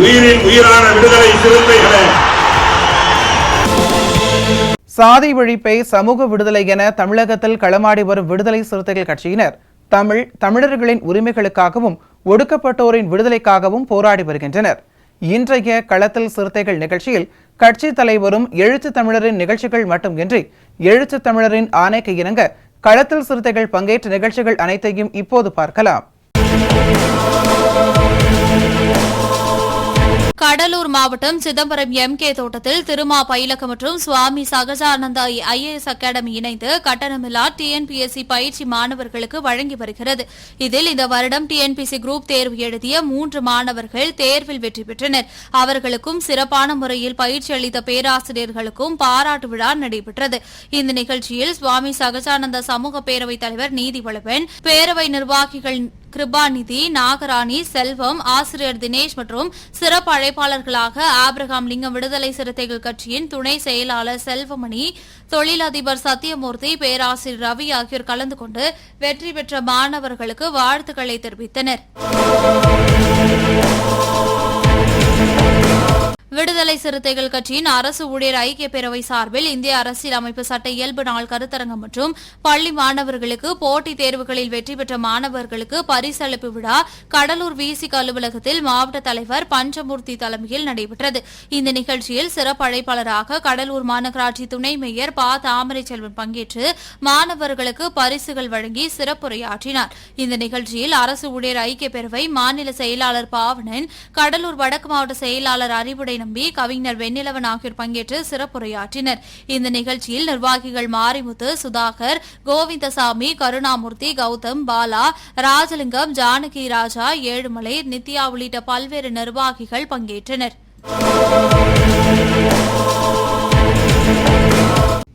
உயிரின் உயிரான விடுதலை சிறுத்தைகளே, சாதி ஒழிப்பை சமூக விடுதலை என தமிழகத்தில் களமாடி வரும் விடுதலை சிறுத்தைகள் கட்சியினர் தமிழர்களின் உரிமைகளுக்காகவும் ஒடுக்கப்பட்டோரின் விடுதலைக்காகவும் போராடி வருகின்றனர். இன்றைய களத்தில் சிறுத்தைகள் நிகழ்ச்சியில் கட்சி தலைவரும் எழுத்து தமிழரின் நிகழ்ச்சிகள் மட்டுமின்றி எழுத்து தமிழரின் ஆணைக்கு இணங்க களத்தில் சிறுத்தைகள் பங்கேற்ற நிகழ்ச்சிகள் அனைத்தையும் இப்போது பார்க்கலாம். கடலூர் மாவட்டம் சிதம்பரம் MK தோட்டத்தில் திருமா பயிலக மற்றும் சுவாமி சகஜானந்தா IAS அகாடமி இணைந்து கட்டணமில்லா TNPSC பயிற்சி மாணவர்களுக்கு வழங்கி வருகிறது. இதில் இந்த வருடம் TNPSC குரூப் தேர்வு எழுதிய 3 மாணவர்கள் தேர்வில் வெற்றி பெற்றனர். அவர்களுக்கும் சிறப்பான முறையில் பயிற்சி அளித்த பேராசிரியர்களுக்கும் பாராட்டு விழா நடைபெற்றது. இந்த நிகழ்ச்சியில் சுவாமி சகஜானந்தா சமூக பேரவைத் தலைவர் நீதிவளவன், பேரவை நிர்வாகிகள் கிருபாநிதி, நாகராணி, செல்வம், ஆசிரியர் தினேஷ் மற்றும் சிறப்பு அழைப்பாளர்களாக ஆபிரகாம் லிங்கம் விடுதலை சிறுத்தைகள் கட்சியின் துணை செயலாளர் செல்வமணி, தொழிலதிபர் சத்தியமூர்த்தி, பேராசிரியர் ரவி ஆகியோர் கலந்து கொண்டு வெற்றி பெற்ற மாணவர்களுக்கு வாழ்த்துக்களை தெரிவித்தனர். விடுதலை சிறுத்தைகள் கட்சியின் அரசு ஊழியர் ஐக்கிய பேரவை சார்பில் இந்திய அரசியல் அமைப்பு சட்ட இயல்பு நாள் கருத்தரங்கம் மற்றும் பள்ளி மாணவர்களுக்கு போட்டித் தேர்வுகளில் வெற்றி பெற்ற மாணவர்களுக்கு பரிசளிப்பு விழா கடலூர் VC அலுவலகத்தில் மாவட்ட தலைவர் பஞ்சமூர்த்தி தலைமையில் நடைபெற்றது. இந்த நிகழ்ச்சியில் சிறப்பு அழைப்பாளராக கடலூர் மாநகராட்சி துணை மேயர் தாமரை செல்வன் பங்கேற்று மாணவர்களுக்கு பரிசுகள் வழங்கி சிறப்புரையாற்றினார். இந்த நிகழ்ச்சியில் அரசு ஊழியர் ஐக்கிய பேரவை மாநில செயலாளர் பாவனன், கடலூர் வடக்கு மாவட்ட செயலாளர் அறிவுடை நம்பி, கவிஞர் வெண்ணிலவன் ஆகியோர் பங்கேற்று சிறப்புரையாற்றினர். இந்த நிகழ்ச்சியில் நிர்வாகிகள் மாரிமுத்து, சுதாகர், கோவிந்தசாமி, கருணாமூர்த்தி, கௌதம், பாலா, ராஜலிங்கம், ஜானகி ராஜா, ஏழுமலை, நித்யா உள்ளிட்ட பல்வேறு நிர்வாகிகள் பங்கேற்றனர்.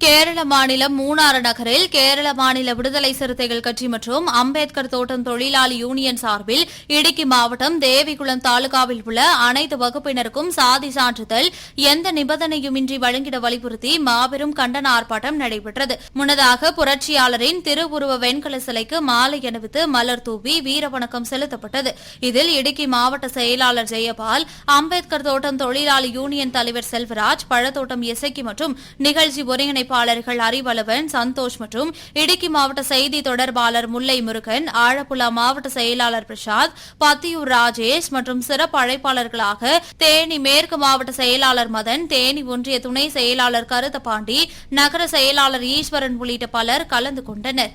கேரள மாநிலம் மூணாறு நகரில் கேரள மாநில விடுதலை சிறுத்தைகள் கட்சி மற்றும் அம்பேத்கர் தோட்டம் தொழிலாளி யூனியன் சார்பில் இடுக்கி மாவட்டம் தேவிகுளம் தாலுகாவில் உள்ள அனைத்து வகுப்பினருக்கும் சாதி சான்றிதழ் எந்த நிபந்தனையுமின்றி வழங்கிட வலியுறுத்தி மாபெரும் கண்டன ஆர்ப்பாட்டம் நடைபெற்றது. முன்னதாக புரட்சியாளரின் திருவுருவ வெண்கல சிலைக்கு மாலை அணிவித்து மலர் தூவி வீரவணக்கம் செலுத்தப்பட்டது. இதில் இடுக்கி மாவட்ட செயலாளர் ஜெயபால், அம்பேத்கர் தோட்டம் தொழிலாளி யூனியன் தலைவர் செல்வராஜ், பழத்தோட்டம் இசக்கி மற்றும் நிகழ்ச்சி ஒருங்கிணைப்பு அறிவளவன், சந்தோஷ் மற்றும் இடுக்கி மாவட்ட செய்தி தொடர்பாளர் முல்லை முருகன், ஆழப்புழா மாவட்ட செயலாளர் பிரசாத், பத்தியூர் ராஜேஷ் மற்றும் சிறப்பு அழைப்பாளர்களாக தேனி மேற்கு மாவட்ட செயலாளர் மதன், தேனி ஒன்றிய துணை செயலாளர் கருத்தபாண்டி, நகர செயலாளர் ஈஸ்வரன் உள்ளிட்ட பலர் கலந்து கொண்டனர்.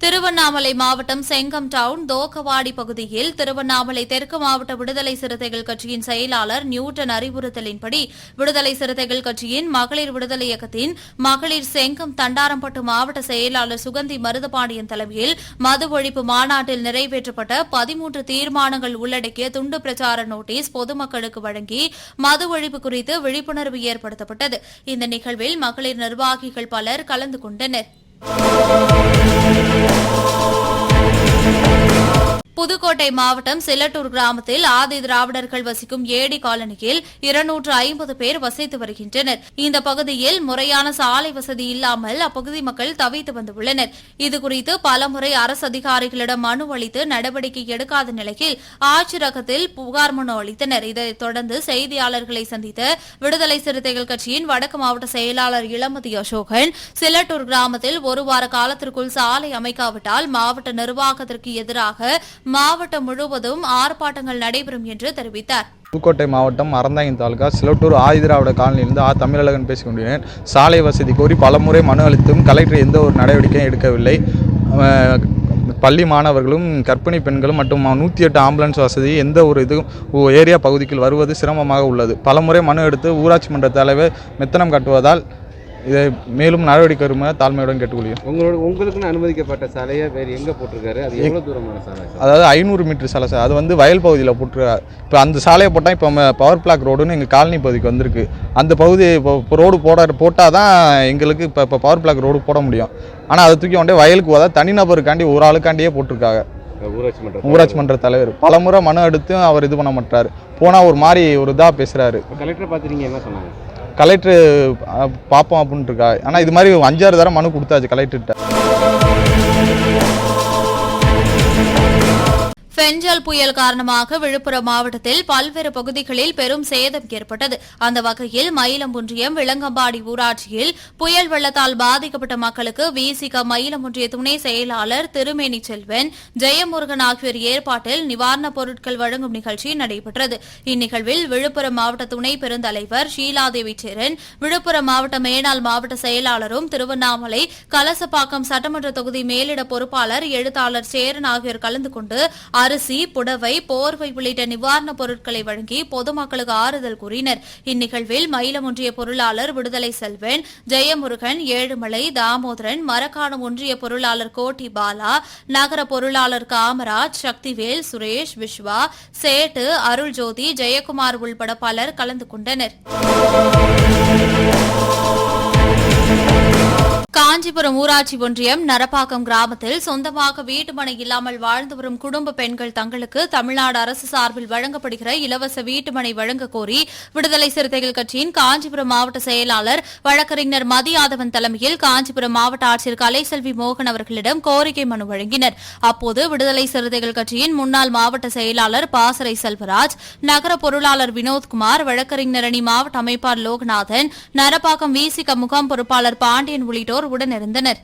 திருவண்ணாமலை மாவட்டம் செங்கம் டவுன் தோக்கவாடி பகுதியில் திருவண்ணாமலை தெற்கு மாவட்ட விடுதலை சிறுத்தைகள் கட்சியின் செயலாளர் நியூட்டன் அறிவுறுத்தலின்படி விடுதலை சிறுத்தைகள் கட்சியின் மகளிர் விடுதலை இயக்கத்தின் மகளிர் செங்கம் தண்டாரம்பட்டு மாவட்ட செயலாளர் சுகந்தி மருதபாண்டியன் தலைமையில் மது ஒழிப்பு மாநாட்டில் நிறைவேற்றப்பட்ட 13 தீர்மானங்கள் உள்ளடக்கிய துண்டு பிரச்சார நோட்டீஸ் பொதுமக்களுக்கு வழங்கி மது ஒழிப்பு குறித்து விழிப்புணர்வு ஏற்படுத்தப்பட்டது. இந்த நிகழ்வில் மகளிர் நிர்வாகிகள் பலர் கலந்து கொண்டனர். புதுக்கோட்டை மாவட்டம் சிலட்டூர் கிராமத்தில் ஆதி திராவிடர்கள் வசிக்கும் ஏடி காலனியில் 250 பேர் வசித்து வருகின்றனர். இந்த பகுதியில் முறையான சாலை வசதி இல்லாமல் அப்பகுதி மக்கள் தவித்து வந்துள்ளனர். இதுகுறித்து பலமுறை அரசு அதிகாரிகளிடம் மனு அளித்து நடவடிக்கை எடுக்காத நிலையில் ஆட்சியரகத்தில் புகார் மனு அளித்தனர். இதைத் தொடர்ந்து செய்தியாளர்களை சந்தித்த விடுதலை சிறுத்தைகள் கட்சியின் வடக்கு மாவட்ட செயலாளர் இளமதி அசோகன், சிலட்டூர் கிராமத்தில் ஒரு வார காலத்திற்குள் சாலை அமைக்காவிட்டால் மாவட்ட நிர்வாகத்திற்கு எதிராக மாவட்டம் முழுவதும் ஆர்ப்பாட்டங்கள் நடைபெறும் என்று தெரிவித்தார். புதுக்கோட்டை மாவட்டம் அறந்தாங்கி தாலுகா சிலட்டூர் ஆதிதிராவிட காலனியிலிருந்து தமிழழகன் பேசிக் கொண்டிருந்தேன். சாலை வசதி கோரி பலமுறை மனு அளித்தும் கலெக்டர் எந்த ஒரு நடவடிக்கையும் எடுக்கவில்லை. பள்ளி மாணவர்களும் கர்ப்பிணி பெண்களும் மற்றும் 108 ஆம்புலன்ஸ் வசதி எந்த ஒரு இதுவும் ஏரியா பகுதிக்குள் வருவது சிரமமாக உள்ளது. பலமுறை மனு எடுத்து ஊராட்சி மன்ற தலைவர் மெத்தனம் கட்டுவதால் இதை மேலும் நடவடிக்கை வருமா தாழ்மையுடன் கேட்டுக்கொள்கிறேன். உங்களுக்குன்னு அனுமதிக்கப்பட்ட சாலையை வேறு எங்கே போட்டிருக்காரு? அது எவ்வளோ தூரமான சாலை? அதாவது 500 மீட்டர் சாலை சார். அது வந்து வயல் பகுதியில் போட்டிருக்காரு. இப்போ அந்த சாலையை போட்டால் இப்போ பவர் பிளாக் ரோடுன்னு எங்கள் காலனி பகுதிக்கு வந்திருக்கு. அந்த பகுதி இப்போ ரோடு போட்டால் தான் எங்களுக்கு இப்போ பவர் பிளாக் ரோடு போட முடியும். ஆனால் அதை தூக்கி கொண்டே வயலுக்கு போதா தனிநபருக்காண்டி ஒரு ஆளுக்காண்டியே போட்டிருக்காங்க. ஊராட்சி மன்ற தலைவர் பலமுறை மனு எடுத்தும் அவர் இது பண்ண மாட்டார். போனால் ஒரு மாதிரி ஒரு இதாக பேசுகிறாரு. கலெக்டரை பார்த்துட்டீங்க, என்ன சொன்னாங்க? கலெக்டர் பார்ப்போம் அப்படின்ட்டு இருக்கா. ஆனால் இது மாதிரி 5-6 தடவை மனு கொடுத்தாச்சு கலெக்டர்கிட்ட. பெஞ்சல் புயல் காரணமாக விழுப்புரம் மாவட்டத்தில் பல்வேறு பகுதிகளில் பெரும் சேதம் ஏற்பட்டது. அந்த வகையில் மயிலம் ஒன்றியம் விளங்கம்பாடி ஊராட்சியில் புயல் வெள்ளத்தால் பாதிக்கப்பட்ட மக்களுக்கு விசிக மயிலம் ஒன்றிய துணை செயலாளர் திருமேனி செல்வன், ஜெயமுருகன் ஆகியோர் ஏற்பாட்டில் நிவாரணப் பொருட்கள் வழங்கும் நிகழ்ச்சி நடைபெற்றது. இந்நிகழ்வில் விழுப்புரம் மாவட்ட துணை பெருந்தலைவர் ஷீலாதேவி சேரன், விழுப்புரம் மாவட்ட மேனாள் மாவட்ட செயலாளரும் திருவண்ணாமலை கலசப்பாக்கம் சட்டமன்ற தொகுதி மேலிட பொறுப்பாளர் எழுத்தாளர் சேரன் ஆகியோர் கலந்து கொண்டு அரிசி, புடவை, போர்வை உள்ளிட்ட நிவாரணப் பொருட்களை வழங்கி பொதுமக்களுக்கு ஆறுதல் கூறினர். இந்நிகழ்வில் மயிலம் ஒன்றிய பொருளாளர் விடுதலை செல்வன், ஜெயமுருகன், ஏழுமலை, தாமோதரன், மரக்காணம் ஒன்றிய பொருளாளர் கோட்டி பாலா, நகர பொருளாளர் காமராஜ், சக்திவேல், சுரேஷ், விஸ்வா, சேட்டு, அருள்ஜோதி, ஜெயக்குமார் உள்பட பலர் கலந்து கொண்டனர். காஞ்சிபுரம் ஊராட்சி ஒன்றியம் நரப்பாக்கம் கிராமத்தில் சொந்தமாக வீட்டுமனை இல்லாமல் வாழ்ந்து வரும் குடும்ப பெண்கள் தங்களுக்கு தமிழ்நாடு அரசு சார்பில் வழங்கப்படுகிற இலவச வீட்டுமனை வழங்க கோரி விடுதலை சிறுத்தைகள் கட்சியின் காஞ்சிபுரம் மாவட்ட செயலாளர் வழக்கறிஞர் மதியாதவன் தலைமையில் காஞ்சிபுரம் மாவட்ட ஆட்சியர் கலைசெல்வி மோகன் அவர்களிடம் கோரிக்கை மனு வழங்கினர். அப்போது விடுதலை சிறுத்தைகள் கட்சியின் முன்னாள் மாவட்ட செயலாளர் பாசறை செல்வராஜ், நகர பொருளாளர் வினோத்குமார், வழக்கறிஞர் அணி மாவட்ட அமைப்பாளர் லோகநாதன், நரப்பாக்கம் விசிக முகாம் பொறுப்பாளர் பாண்டியன் உள்ளிட்டோர் உடனிருந்தனர்.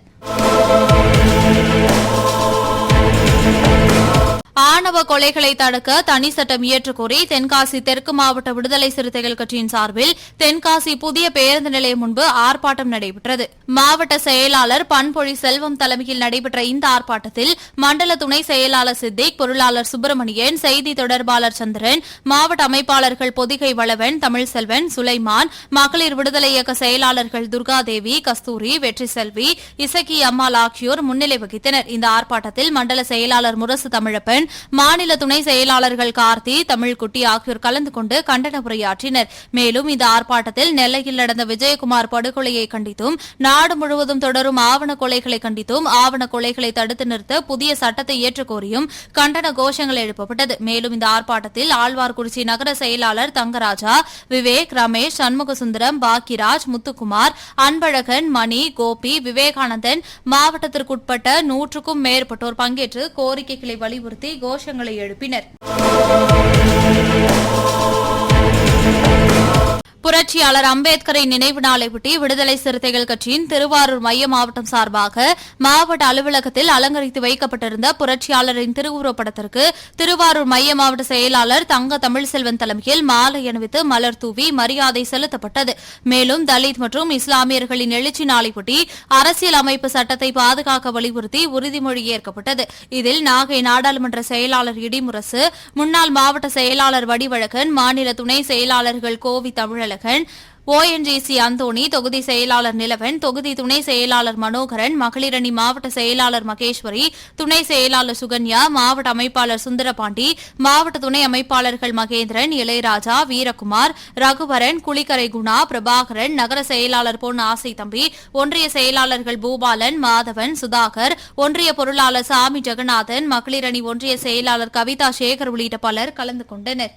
ஆணவ கொலைகளை தடுக்க தனி சட்டம் இயற்றக்கோரி தென்காசி தெற்கு மாவட்ட விடுதலை சிறுத்தைகள் கட்சியின் சார்பில் தென்காசி புதிய பேருந்து நிலையம் முன்பு ஆர்ப்பாட்டம் நடைபெற்றது. மாவட்ட செயலாளர் பண்பொழி செல்வம் தலைமையில் நடைபெற்ற இந்த ஆர்ப்பாட்டத்தில் மண்டல துணை செயலாளர் சித்திக், பொருளாளர் சுப்பிரமணியன், செய்தி தொடர்பாளர் சந்திரன், மாவட்ட அமைப்பாளர்கள் பொதிகை வளவன், தமிழ்செல்வன், சுலைமான், மகளிர் விடுதலை இயக்க செயலாளர்கள் துர்காதேவி, கஸ்தூரி, வெற்றி செல்வி, இசக்கி அம்மாள் ஆகியோர் முன்னிலை வகித்தனர். இந்த ஆர்ப்பாட்டத்தில் மண்டல செயலாளர் முரசு தமிழப்பன், மாநில துணை செயலாளர்கள் கார்த்தி, தமிழ்குட்டி ஆகியோர் கலந்து கொண்டு கண்டன உரையாற்றினர். மேலும் இந்த ஆர்ப்பாட்டத்தில் நெல்லையில் நடந்த விஜயகுமார் படுகொலையை கண்டித்தும், நாடு முழுவதும் தொடரும் ஆவண கொலைகளை கண்டித்தும், ஆவண கொலைகளை தடுத்து நிறுத்த புதிய சட்டத்தை ஏற்ற கோரியும் கண்டன கோஷங்கள் எழுப்பப்பட்டது. மேலும் இந்த ஆர்ப்பாட்டத்தில் ஆழ்வார்குறிச்சி நகர செயலாளர் தங்கராஜா, விவேக், ரமேஷ், சண்முகசுந்தரம், பாக்கிராஜ், முத்துக்குமார், அன்பழகன், மணி, கோபி, விவேகானந்தன், மாவட்டத்திற்குட்பட்ட 100க்கும் மேற்பட்டோர் பங்கேற்று கோரிக்கைகளை வலியுறுத்தி கோஷங்களை எழுப்பினர். புரட்சியாளர் அம்பேத்கரை நினைவு நாளையொட்டி விடுதலை சிறுத்தைகள் கட்சியின் திருவாரூர் மைய மாவட்டம் சார்பாக மாவட்ட அலுவலகத்தில் அலங்கரித்து வைக்கப்பட்டிருந்த புரட்சியாளரின் திருவுருவப்படத்திற்கு திருவாரூர் மைய மாவட்ட செயலாளர் தங்க தமிழ்செல்வன் தலைமையில் மாலை அணிவித்து மலர் தூவி மரியாதை செலுத்தப்பட்டது. மேலும் தலித் மற்றும் இஸ்லாமியர்களின் எழுச்சி நாளையொட்டி அரசியல் அமைப்பு சட்டத்தை பாதுகாக்க வலியுறுத்தி உறுதிமொழி ஏற்கப்பட்டது. இதில் நாகை நாடாளுமன்ற செயலாளர் இடிமுரசு, முன்னாள் மாவட்ட செயலாளர் வடிவழகன், மாநில துணை செயலாளர்கள் கோவி தமிழழகன், ONGC அந்தோணி, தொகுதி செயலாளர் நிலவன், தொகுதி துணை செயலாளர் மனோகரன், மகளிரணி மாவட்ட செயலாளர் மகேஸ்வரி, துணை செயலாளர் சுகன்யா, மாவட்ட அமைப்பாளர் சுந்தரபாண்டி, மாவட்ட துணை அமைப்பாளர்கள் மகேந்திரன், இளையராஜா, வீரகுமார், ரகுவரன், குளிக்கரை குணா, பிரபாகரன், நகர செயலாளர் பொன் ஆசை தம்பி, ஒன்றிய செயலாளர்கள் பூபாலன், மாதவன், சுதாகர், ஒன்றிய பொருளாளர் சாமி ஜெகநாதன், மகளிரணி ஒன்றிய செயலாளர் கவிதா சேகர் உள்ளிட்ட பலர் கலந்து கொண்டனர்.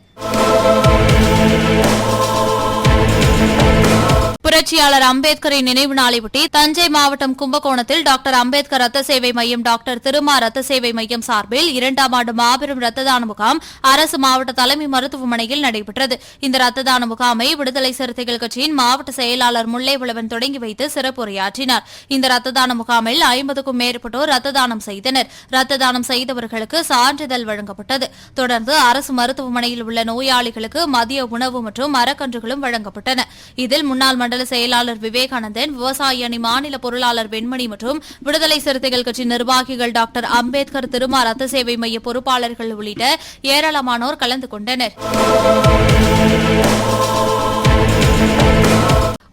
புரட்சியாளர் அம்பேத்கரின் நினைவு நாளையொட்டி தஞ்சை மாவட்டம் கும்பகோணத்தில் டாக்டர் அம்பேத்கர் ரத்த சேவை மையம், டாக்டர் திருமா ரத்த சேவை மையம் சார்பில் 2ஆம் ஆண்டு மாபெரும் ரத்த தான முகாம் அரசு மாவட்ட தலைமை மருத்துவமனையில் நடைபெற்றது. இந்த ரத்த தான முகாமை விடுதலை சிறுத்தைகள் கட்சியின் மாவட்ட செயலாளர் முல்லைவளவன் தொடங்கி வைத்து சிறப்புரையாற்றினார். இந்த ரத்த தான முகாமில் 50க்கும் மேற்பட்டோர் ரத்த தானம் செய்தனர். ரத்த தானம் செய்தவர்களுக்கு சான்றிதழ் வழங்கப்பட்டது. தொடர்ந்து அரசு மருத்துவமனையில் உள்ள நோயாளிகளுக்கு மதிய உணவு மற்றும் மரக்கன்றுகளும் வழங்கப்பட்டன. இதில் முன்னாள் மண்டல செயலாளர் விவேகானந்தன், விவசாய அணி மாநில பொருளாளர் வெண்மணி மற்றும் விடுதலை சிறுத்தைகள் கட்சி நிர்வாகிகள் டாக்டர் அம்பேத்கர் திருமா ரத்த சேவை மைய பொறுப்பாளர்கள் உள்ளிட்ட ஏராளமானோர் கலந்து கொண்டனர்.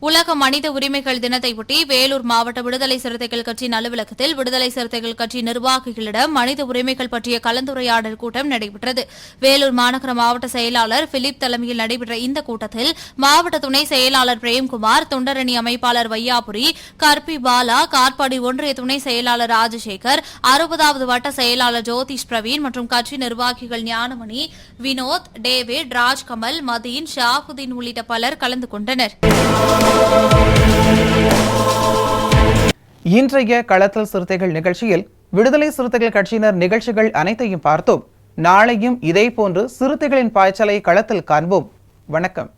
உலக மனித உரிமைகள் தினத்தையொட்டி வேலூர் மாவட்ட விடுதலை சிறுத்தைகள் கட்சியின் அலுவலகத்தில் விடுதலை சிறுத்தைகள் கட்சி நிர்வாகிகளிடம் மனித உரிமைகள் பற்றிய கலந்துரையாடல் கூட்டம் நடைபெற்றது. வேலூர் மாநகர மாவட்ட செயலாளர் பிலிப் தலைமையில் நடைபெற்ற இந்த கூட்டத்தில் மாவட்ட துணை செயலாளர் பிரேம்குமார், தொண்டரணி அமைப்பாளர் வையாபுரி, கர்பி பாலா, காட்பாடி ஒன்றிய துணை செயலாளர் ராஜசேகர், 60வது வட்ட செயலாளர் ஜோதிஷ் பிரவீன் மற்றும் கட்சி நிர்வாகிகள் ஞானமணி, வினோத், டேவிட், ராஜ்கமல், மதீன், ஷாபுதீன் உள்ளிட்ட பலர் கலந்து கொண்டனர். இன்றைய களத்தல் சிறுத்தைகள் நிகழ்ச்சியில் விடுதலை சிறுத்தைகள் கட்சியினர் நிகழ்ச்சிகள் அனைத்தையும் பார்த்தோம். நாளையும் இதேபோன்று சிறுத்தைகளின் பாய்ச்சலை களத்தில் காண்போம். வணக்கம்.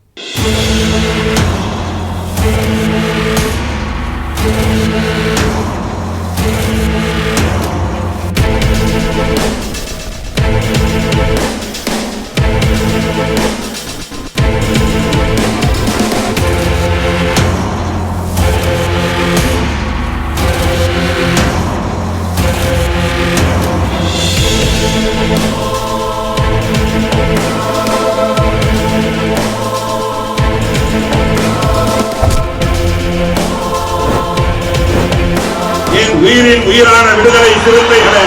என் உயிரின் உயிரான விடுதலை சிறுத்தைகளே,